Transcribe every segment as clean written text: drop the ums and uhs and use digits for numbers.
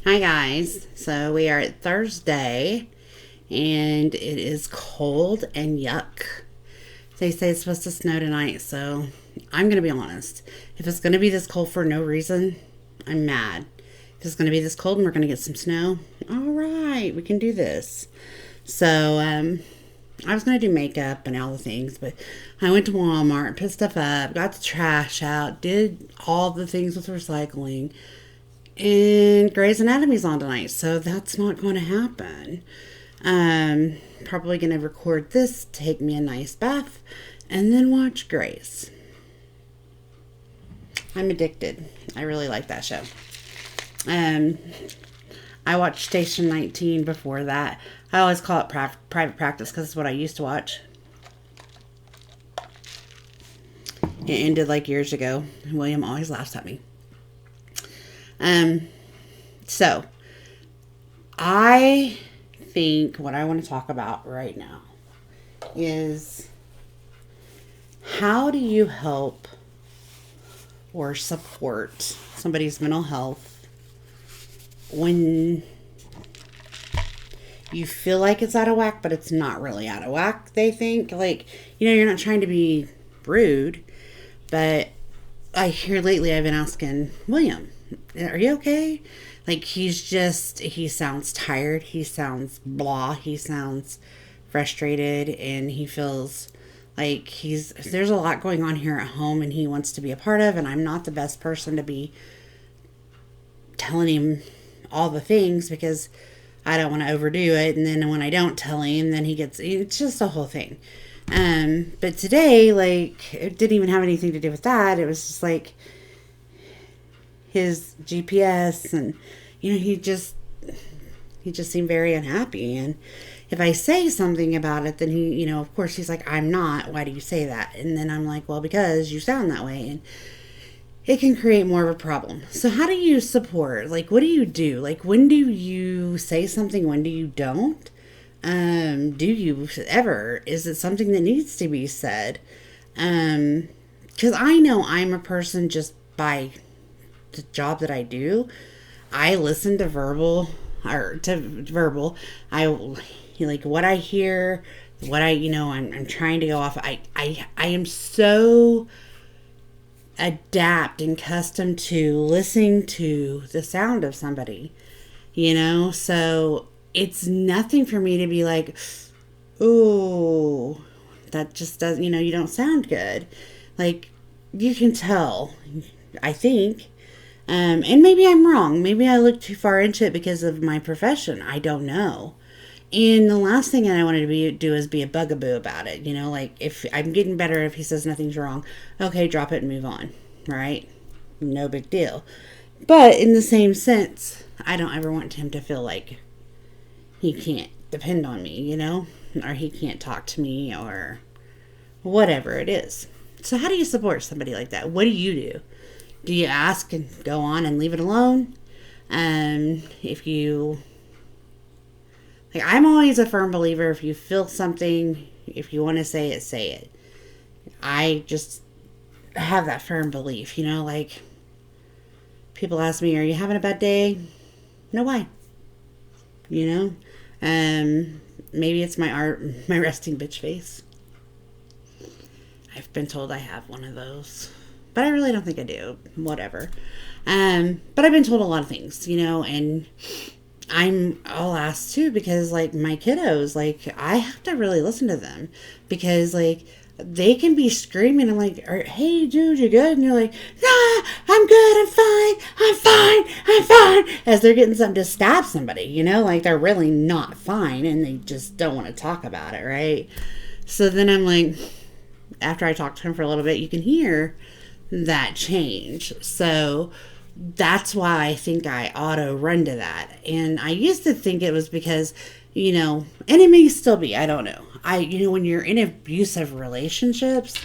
Hi guys. So we are at Thursday and it is cold and yuck. They say it's supposed to snow tonight, so I'm going to be honest. If it's going to be this cold for no reason, I'm mad. If it's going to be this cold and we're going to get some snow, all right, we can do this. So, I was going to do makeup and all the things, but I went to Walmart, put stuff up, got the trash out, did all the things with recycling, and Grey's Anatomy's on tonight, so that's not going to happen. Probably going to record this, take me a nice bath, and then watch Grey's. I'm addicted. I really like that show. Um, I watched Station 19 before that. I always call it private practice because it's what I used to watch. It ended like years ago. William always laughs at me. So I think what I want to talk about right now is how do you help or support somebody's mental health when you feel like it's out of whack, but it's not really out of whack. They think, like, you're not trying to be rude, but I hear lately I've been asking William, are you okay? Like, he sounds tired. He sounds blah. He sounds frustrated, and he feels like there's a lot going on here at home and he wants to be a part of, and I'm not the best person to be telling him all the things because I don't want to overdo it. And then when I don't tell him, then it's just a whole thing. But today, like, it didn't even have anything to do with that. It was just like his GPS, and he just seemed very unhappy. And if I say something about it, then he, of course he's like, I'm not, why do you say that? And then I'm like, well, because you sound that way, and it can create more of a problem. So how do you support? Like, what do you do? Like, when do you say something? When do you don't? Do you ever? Is it something that needs to be said? Because I know I'm a person, just by the job that I do, I listen to verbal. I like what I hear, what I'm trying to go off. I am so adapt and accustomed to listening to the sound of somebody, so it's nothing for me to be like, oh, that just doesn't, you don't sound good. Like, you can tell, I think. And maybe I'm wrong. Maybe I look too far into it because of my profession. I don't know. And the last thing that I wanted to do is be a bugaboo about it. Like, if I'm getting better, if he says nothing's wrong, okay, drop it and move on. Right? No big deal. But in the same sense, I don't ever want him to feel like he can't depend on me, or he can't talk to me, or whatever it is. So how do you support somebody like that? What do you do? Do you ask and go on and leave it alone? If you... Like, I'm always a firm believer, if you feel something, if you want to say it, say it. I just have that firm belief, like, people ask me, are you having a bad day? No, why? Maybe it's my resting bitch face. I've been told I have one of those, but I really don't think I do. Whatever. But I've been told a lot of things, and I'll ask too, because, like, my kiddos, like, I have to really listen to them, because, like, they can be screaming. I'm like, hey, dude, you good? And you're like, nah, I'm good. I'm fine. As they're getting something to stab somebody, like, they're really not fine and they just don't want to talk about it, right? So then I'm like, after I talk to him for a little bit, you can hear that change. So that's why I think I auto run to that. And I used to think it was because, and it may still be, I don't know. When you're in abusive relationships,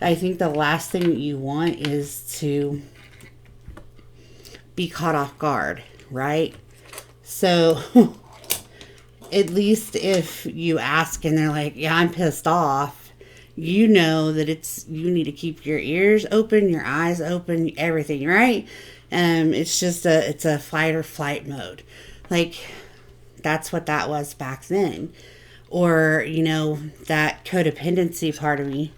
I think the last thing that you want is to be caught off guard, right? So at least if you ask and they're like, yeah, I'm pissed off, that you need to keep your ears open, your eyes open, everything, right? It's a fight or flight mode. Like, that's what that was back then. Or, that codependency part of me.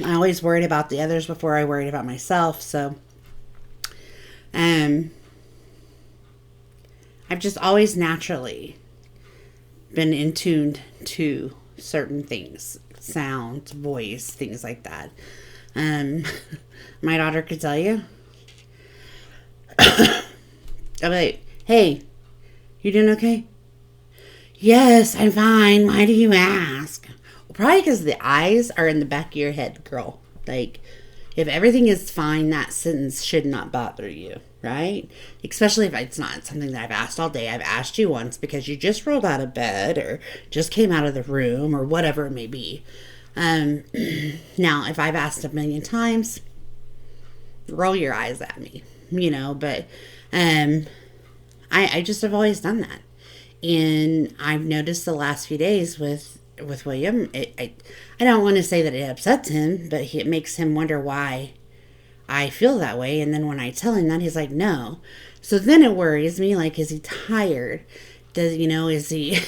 I always worried about the others before I worried about myself. So, I've just always naturally been in tuned to certain things, sound, voice, things like that. My daughter could tell you. I'm like, hey, you doing okay? Yes, I'm fine. Why do you ask? Well, probably because the eyes are in the back of your head, girl. Like, if everything is fine, that sentence should not bother you, right? Especially if it's not something that I've asked all day. I've asked you once because you just rolled out of bed or just came out of the room or whatever it may be. Now, if I've asked a million times, roll your eyes at me, but I just have always done that. And I've noticed the last few days with William, I don't want to say that it upsets him, but it makes him wonder why I feel that way. And then when I tell him that, he's like, no. So then it worries me, like, is he tired? Is he,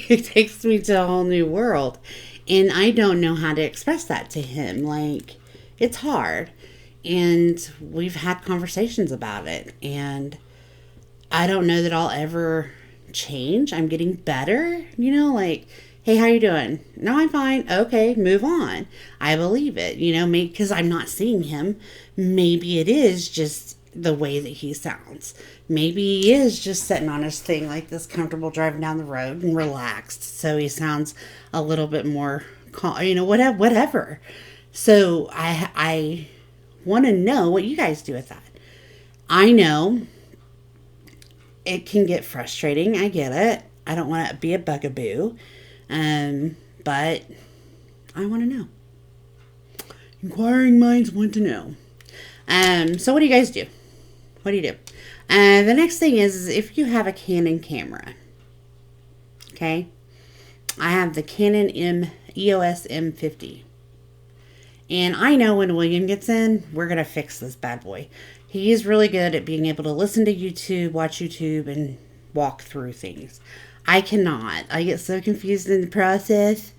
it takes me to a whole new world. And I don't know how to express that to him. Like, it's hard. And we've had conversations about it. And I don't know that I'll ever change. I'm getting better. Like, hey, how you doing? No, I'm fine. Okay, move on. I believe it. Because I'm not seeing him. Maybe it is just the way that he sounds. Maybe he is just sitting on his thing like this, comfortable driving down the road and relaxed. So he sounds a little bit more calm, whatever. So I want to know what you guys do with that. I know it can get frustrating. I get it. I don't want to be a bugaboo. But I want to know. Inquiring minds want to know. So what do you guys do? What do you do? The next thing is if you have a Canon camera. Okay. I have the Canon EOS M50. And I know when William gets in, we're going to fix this bad boy. He is really good at being able to listen to YouTube, watch YouTube, and walk through things. I cannot. I get so confused in the process.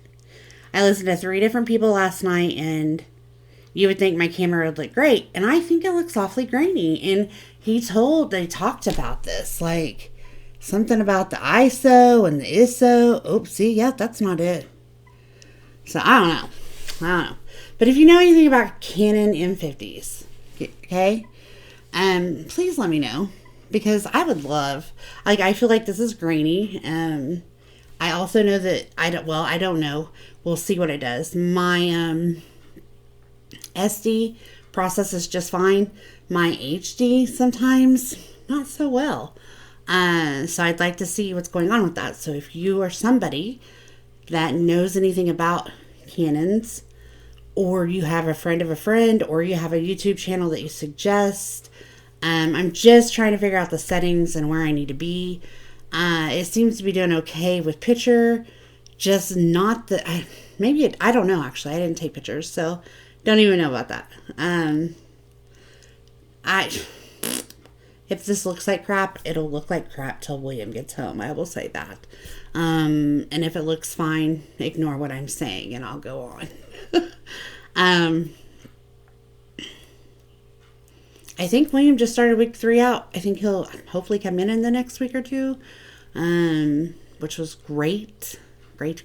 I listened to 3 different people last night, and you would think my camera would look great. And I think it looks awfully grainy. And they talked about this. Like, something about the ISO and the ISO. Oopsie, yeah, that's not it. So, I don't know. But if you know anything about Canon M50s, okay, please let me know. Because I would love, I feel like this is grainy. I also know that, I don't know. We'll see what it does. My SD processes just fine. My HD sometimes not so well. So I'd like to see what's going on with that. So if you are somebody that knows anything about Canons, or you have a friend of a friend, or you have a YouTube channel that you suggest, I'm just trying to figure out the settings and where I need to be. It seems to be doing okay with picture, just not the, I don't know actually. I didn't take pictures, so don't even know about that. If this looks like crap, it'll look like crap till William gets home. I will say that. And if it looks fine, ignore what I'm saying and I'll go on. I think William just started week 3 out. I think he'll hopefully come in the next week or 2, which was great. Great.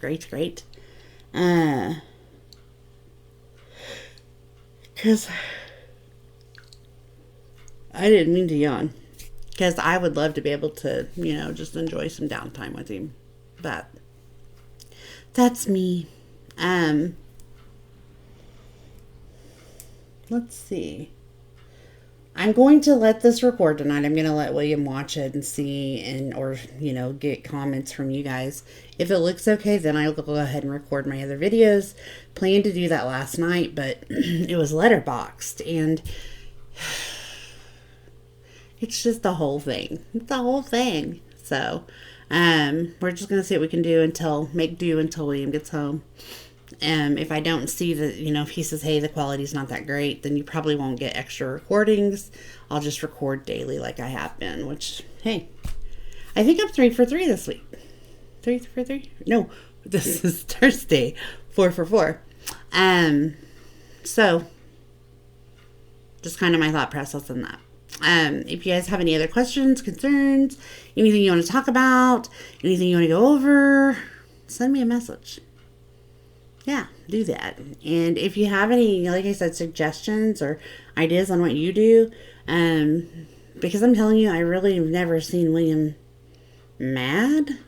Because I didn't mean to yawn. Because I would love to be able to, just enjoy some downtime with him. But that's me. Let's see. I'm going to let this record tonight. I'm going to let William watch it and see or get comments from you guys. If it looks okay, then I'll go ahead and record my other videos. Planned to do that last night, but it was letterboxed and it's just the whole thing. It's the whole thing. So, we're just going to see what we can do until William gets home. If I don't see that, if he says, hey, the quality's not that great, then you probably won't get extra recordings. I'll just record daily like I have been, which, hey, I think I'm 3 for 3 this week. 3 for 3? No, this is Thursday. 4 for 4. So, just kind of my thought process on that. If you guys have any other questions, concerns, anything you want to talk about, anything you want to go over, send me a message. Yeah, do that. And if you have any, like I said, suggestions or ideas on what you do, because I'm telling you, I really have never seen William mad.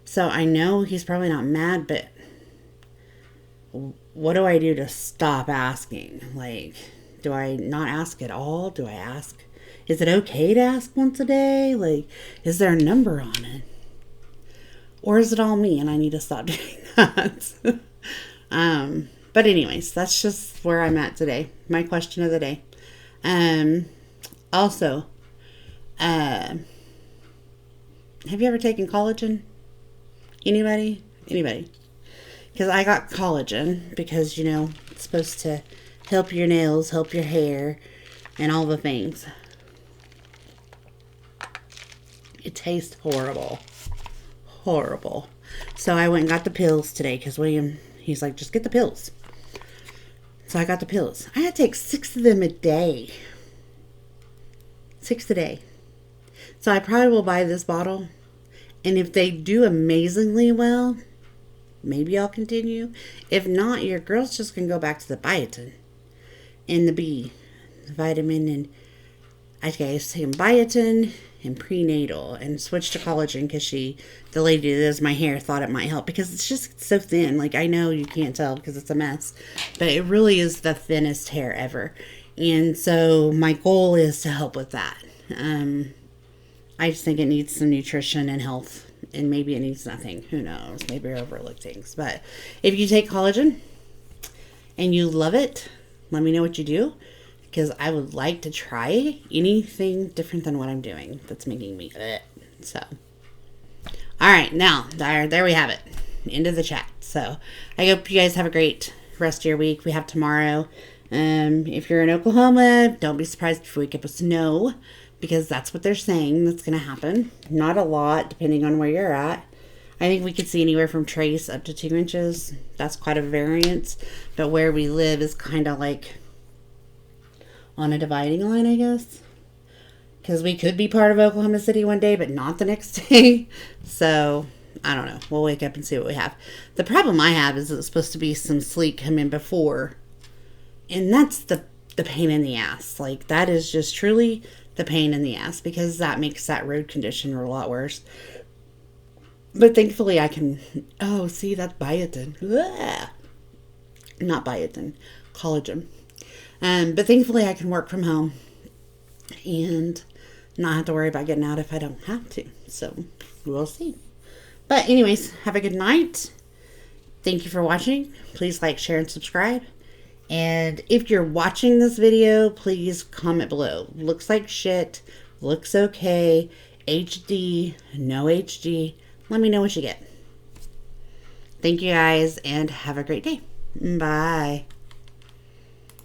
So I know he's probably not mad, but what do I do to stop asking? Like, do I not ask at all? Do I ask? Is it okay to ask once a day? Like, is there a number on it? Or is it all me and I need to stop doing that? But anyways, that's just where I'm at today. My question of the day. Also, have you ever taken collagen? Anybody? Because I got collagen because, it's supposed to help your nails, help your hair, and all the things. It tastes horrible. Horrible. So I went and got the pills today because William, he's like, just get the pills. So I got the pills. I had to take 6 of them a day. 6 a day. So I probably will buy this bottle. And if they do amazingly well, maybe I'll continue. If not, your girl's just going to go back to the biotin and the B, the vitamin. And I guess taking biotin and prenatal and switch to collagen because the lady that does my hair thought it might help because it's just so thin. Like, I know you can't tell because it's a mess, but it really is the thinnest hair ever. And so my goal is to help with that. I just think it needs some nutrition and health, and maybe it needs nothing. Who knows? Maybe I overlook things. But if you take collagen and you love it, let me know what you do. Because I would like to try anything different than what I'm doing that's making me so. All right, now, there we have it. End of the chat. So, I hope you guys have a great rest of your week. We have tomorrow. If you're in Oklahoma, don't be surprised if we wake up with snow. Because that's what they're saying that's going to happen. Not a lot, depending on where you're at. I think we could see anywhere from trace up to 2 inches. That's quite a variance. But where we live is kind of like on a dividing line, I guess. Because we could be part of Oklahoma City one day, but not the next day. So, I don't know. We'll wake up and see what we have. The problem I have is it's supposed to be some sleet come in before. And that's the pain in the ass. Like, that is just truly the pain in the ass. Because that makes that road condition a lot worse. But thankfully I can... Oh, see, that's biotin. Ugh. Not biotin. Collagen. But thankfully I can work from home and not have to worry about getting out if I don't have to. So we'll see. But anyways, have a good night. Thank you for watching. Please like, share, and subscribe. And if you're watching this video, please comment below. Looks like shit. Looks okay. HD. No HD. Let me know what you get. Thank you guys and have a great day. Bye.